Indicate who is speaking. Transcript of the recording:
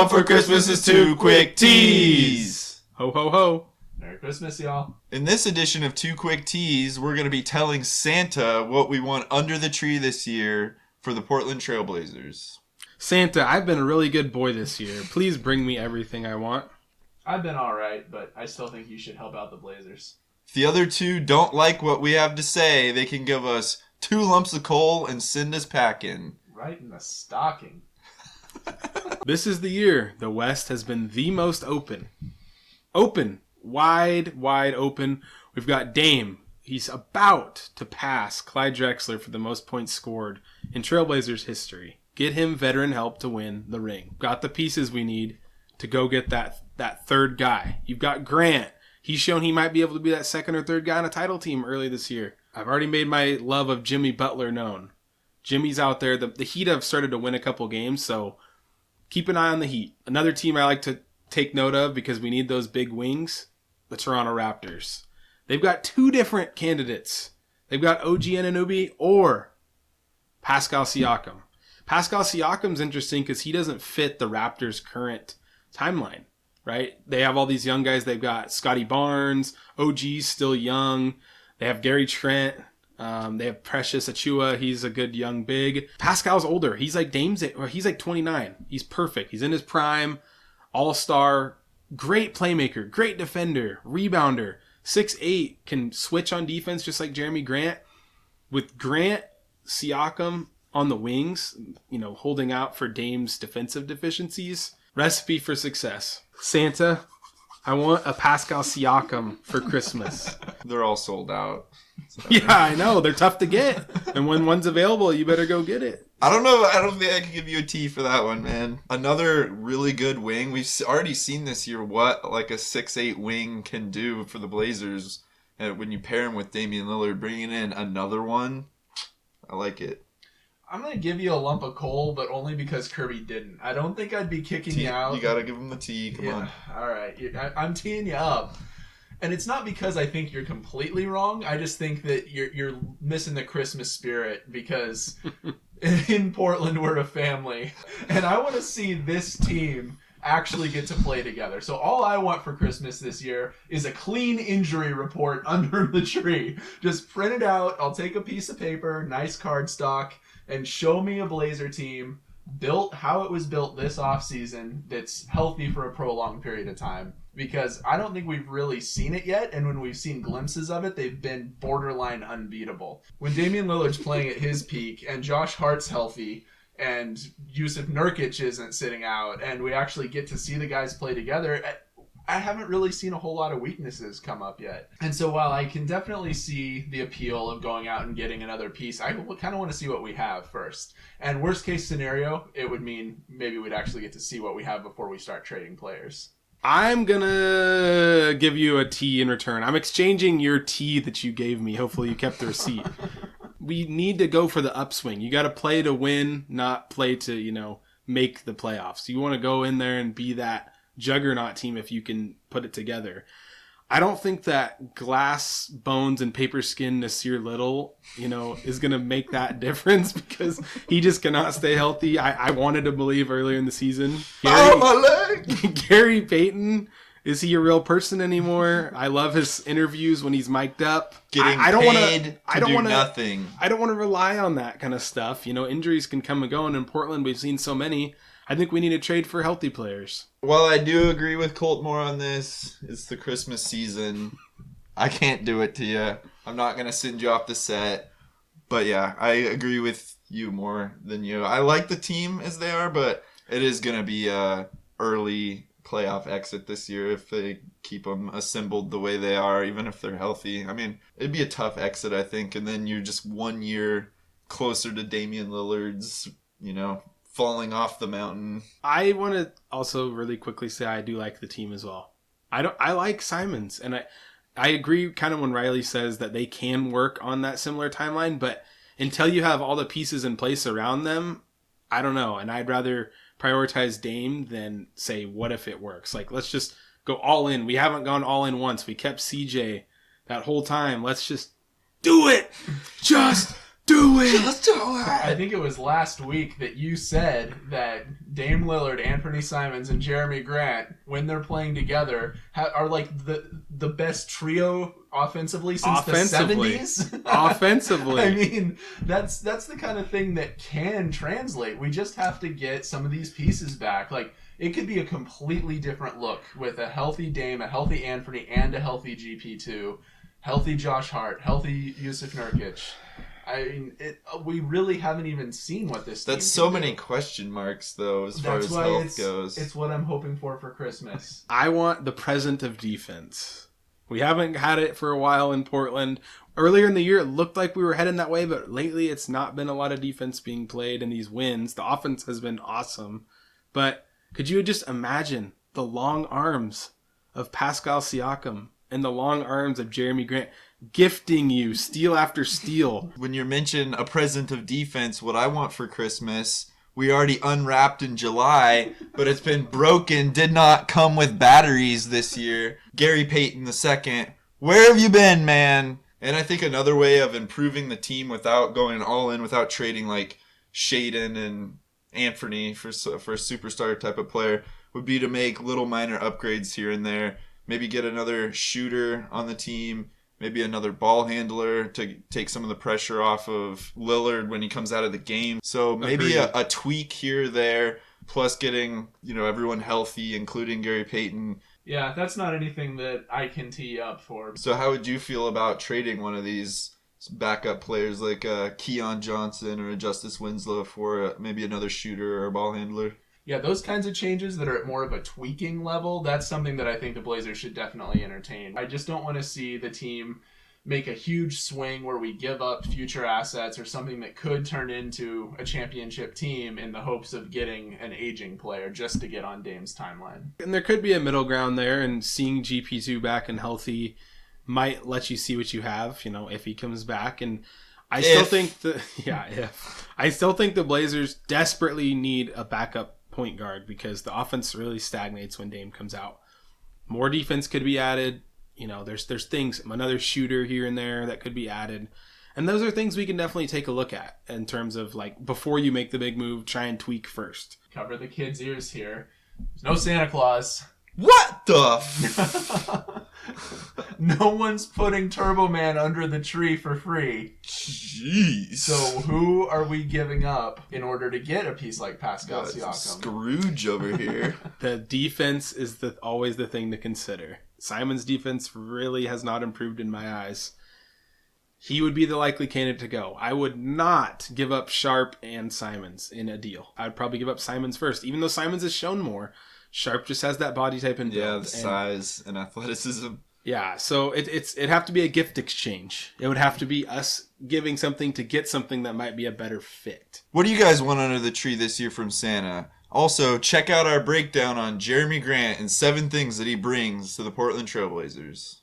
Speaker 1: want for Christmas is 2 quick teas.
Speaker 2: Ho, ho, ho.
Speaker 3: Merry Christmas, y'all.
Speaker 1: In this edition of 2 quick teas, we're going to be telling Santa what we want under the tree this year for the Portland Trailblazers.
Speaker 2: Santa, I've been a really good boy this year. Please bring me everything I want.
Speaker 3: I've been alright, but I still think you should help out the Blazers.
Speaker 1: If the other two don't like what we have to say, they can give us 2 lumps of coal and send us packing.
Speaker 3: Right in the stocking.
Speaker 2: This is the year the West has been the most open. Open. Wide open. We've got Dame. He's about to pass Clyde Drexler for the most points scored in Trailblazers history. Get him veteran help to win the ring. Got the pieces we need to go get that third guy. You've got Grant. He's shown he might be able to be that second or third guy on a title team early this year. I've already made my love of Jimmy Butler known. Jimmy's out there. The Heat have started to win a couple games, so keep an eye on the Heat. Another team I like to take note of because we need those big wings, the Toronto Raptors. They've got 2 different candidates. They've got OG Anunoby or Pascal Siakam. Pascal Siakam's interesting because he doesn't fit the Raptors' current timeline, right? They have all these young guys. They've got Scotty Barnes. OG's still young. They have Gary Trent. They have Precious Achua. He's a good young big. Pascal's older. He's like he's like 29. He's perfect. He's in his prime. All-star. Great playmaker. Great defender. Rebounder. 6'8", can switch on defense just like Jeremy Grant. With Grant, Siakam on the wings, holding out for Dame's defensive deficiencies. Recipe for success. Santa, I want a Pascal Siakam for Christmas.
Speaker 1: They're all sold out. So.
Speaker 2: Yeah, I know. They're tough to get. And when one's available, you better go get it.
Speaker 1: I don't know. I don't think I can give you a T for that one, man. Another really good wing. We've already seen this year what like a 6'8" wing can do for the Blazers. When you pair him with Damian Lillard, bringing in another one, I like it.
Speaker 3: I'm going to give you a lump of coal, but only because Kirby didn't. I don't think I'd be kicking you out.
Speaker 1: You got to give him the T. Come on.
Speaker 3: All right. I'm teeing you up. And it's not because I think you're completely wrong. I just think that you're missing the Christmas spirit because in Portland we're a family. And I want to see this team actually get to play together. So all I want for Christmas this year is a clean injury report under the tree. Just print it out. I'll take a piece of paper, nice cardstock, and show me a Blazer team built how it was built this offseason that's healthy for a prolonged period of time. Because I don't think we've really seen it yet, and when we've seen glimpses of it, they've been borderline unbeatable. When Damian Lillard's playing at his peak, and Josh Hart's healthy, and Yusuf Nurkic isn't sitting out, and we actually get to see the guys play together, I haven't really seen a whole lot of weaknesses come up yet. And so while I can definitely see the appeal of going out and getting another piece, I kind of want to see what we have first. And worst case scenario, it would mean maybe we'd actually get to see what we have before we start trading players.
Speaker 2: I'm going to give you a T in return. I'm exchanging your T that you gave me. Hopefully you kept the receipt. We need to go for the upswing. You got to play to win, not play to, make the playoffs. You want to go in there and be that juggernaut team if you can put it together. I don't think that glass bones and paper skin Nasir Little, is going to make that difference because he just cannot stay healthy. I wanted to believe earlier in the season.
Speaker 1: My leg!
Speaker 2: Gary Payton, is he a real person anymore? I love his interviews when he's mic'd up.
Speaker 1: Getting paid to do nothing.
Speaker 2: I don't want to rely on that kind of stuff. Injuries can come and go, and in Portland we've seen so many. I think we need to trade for healthy players.
Speaker 1: Well, I do agree with Colt more on this. It's the Christmas season. I can't do it to you. I'm not going to send you off the set. But yeah, I agree with you more than you. I like the team as they are, but it is going to be a early playoff exit this year if they keep them assembled the way they are, even if they're healthy. I mean, it'd be a tough exit, I think. And then you're just 1 year closer to Damian Lillard's, falling off the mountain.
Speaker 2: I want to also really quickly say I do like the team as well. I like Simons, and I agree kind of when Riley says that they can work on that similar timeline, but until you have all the pieces in place around them, I don't know. And I'd rather prioritize Dame than say, what if it works? Like, let's just go all in. We haven't gone all in once. We kept CJ that whole time. Let's just do it. Just do do it.
Speaker 1: Just do
Speaker 3: I
Speaker 1: it.
Speaker 3: think it was last week that you said that Dame Lillard, Anthony Simons, and Jeremy Grant, when they're playing together, are like the best trio offensively since the
Speaker 2: Offensively.
Speaker 3: 70s.
Speaker 2: Offensively.
Speaker 3: I mean, that's the kind of thing that can translate. We just have to get some of these pieces back. Like, it could be a completely different look with a healthy Dame, a healthy Anthony, and a healthy GP2, healthy Josh Hart, healthy Yusuf Nurkic. I mean, we really haven't even seen what this team
Speaker 1: That's so
Speaker 3: can
Speaker 1: many
Speaker 3: do.
Speaker 1: question marks, though, as far
Speaker 3: That's
Speaker 1: as
Speaker 3: why
Speaker 1: health goes.
Speaker 3: it's what I'm hoping for Christmas.
Speaker 2: I want the present of defense. We haven't had it for a while in Portland. Earlier in the year, it looked like we were heading that way, but lately it's not been a lot of defense being played in these wins. The offense has been awesome. But could you just imagine the long arms of Pascal Siakam and the long arms of Jeremy Grant gifting you steal after steal?
Speaker 1: When you mention a present of defense, what I want for Christmas, we already unwrapped in July, but it's been broken, did not come with batteries this year. Gary Payton II, where have you been, man? And I think another way of improving the team without going all in, without trading like Shaden and Anthony for a superstar type of player, would be to make little minor upgrades here and there. Maybe get another shooter on the team, maybe another ball handler to take some of the pressure off of Lillard when he comes out of the game. So maybe a tweak here or there, plus getting, everyone healthy, including Gary Payton.
Speaker 3: Yeah, that's not anything that I can tee up for.
Speaker 1: So how would you feel about trading one of these backup players like Keon Johnson or a Justice Winslow for maybe another shooter or a ball handler?
Speaker 3: Yeah, those kinds of changes that are at more of a tweaking level, that's something that I think the Blazers should definitely entertain. I just don't want to see the team make a huge swing where we give up future assets or something that could turn into a championship team in the hopes of getting an aging player just to get on Dame's timeline.
Speaker 2: And there could be a middle ground there, and seeing GP2 back and healthy might let you see what you have, if he comes back. And I still think I still think the Blazers desperately need a backup point guard because the offense really stagnates when Dame comes out. More defense could be added. There's things, another shooter here and there that could be added. And those are things we can definitely take a look at in terms of, like, before you make the big move, try and tweak first.
Speaker 3: Cover the kids' ears here. There's no Santa Claus.
Speaker 1: What the
Speaker 3: No one's putting Turbo Man under the tree for free.
Speaker 1: Jeez.
Speaker 3: So who are we giving up in order to get a piece like Pascal Siakam?
Speaker 1: Scrooge over here.
Speaker 2: The defense is always the thing to consider. Simon's defense really has not improved in my eyes. He would be the likely candidate to go. I would not give up Sharp and Simons in a deal. I'd probably give up Simons first, even though Simons has shown more. Sharp just has that body type and build.
Speaker 1: Yeah, the size and athleticism.
Speaker 2: Yeah, so it'd have to be a gift exchange. It would have to be us giving something to get something that might be a better fit.
Speaker 1: What do you guys want under the tree this year from Santa? Also, check out our breakdown on Jeremy Grant and 7 things that he brings to the Portland Trailblazers.